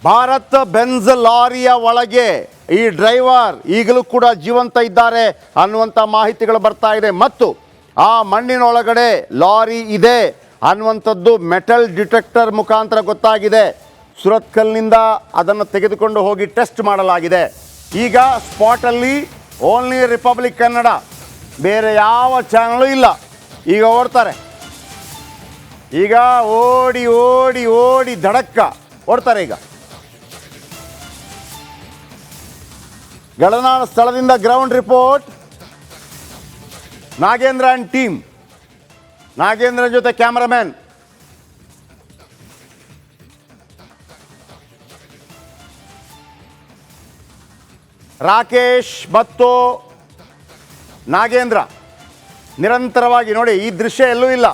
Bharat Benz ಲಾರಿಯ ಒಳಗೆ ಈ driver ಈಗಲೂ ಕೂಡ ಜೀವಂತ ಇದ್ದಾರೆ ಅನ್ನುವಂಥ ಮಾಹಿತಿಗಳು ಬರ್ತಾ ಇದೆ. ಮತ್ತು ಆ ಮಣ್ಣಿನೊಳಗಡೆ ಲಾರಿ ಇದೆ ಅನ್ನುವಂಥದ್ದು ಮೆಟಲ್ ಡಿಟೆಕ್ಟರ್ ಮುಖಾಂತರ ಗೊತ್ತಾಗಿದೆ. ಸುರತ್ಕಲ್ನಿಂದ ಅದನ್ನು ತೆಗೆದುಕೊಂಡು ಹೋಗಿ ಟೆಸ್ಟ್ ಮಾಡಲಾಗಿದೆ. ಈಗ ಸ್ಪಾಟಲ್ಲಿ ಓನ್ಲಿ ರಿಪಬ್ಲಿಕ್ ಕನ್ನಡ, ಬೇರೆ ಯಾವ ಚಾನಲು ಇಲ್ಲ. ಈಗ ಓಡ್ತಾರೆ, ಈಗ ಓಡಿ ಓಡಿ ಓಡಿ ಧಡಕ್ಕ ಓಡ್ತಾರೆ. ಈಗ ಘಟನಾ ಸ್ಥಳದಿಂದ ground report Nagendra and team. Nagendra ಜೊತೆ ಕ್ಯಾಮರಾಮ್ಯಾನ್ ರಾಕೇಶ್ ಮತ್ತು ನಾಗೇಂದ್ರ ನಿರಂತರವಾಗಿ ನೋಡಿ. ಈ ದೃಶ್ಯ ಎಲ್ಲೂ ಇಲ್ಲ.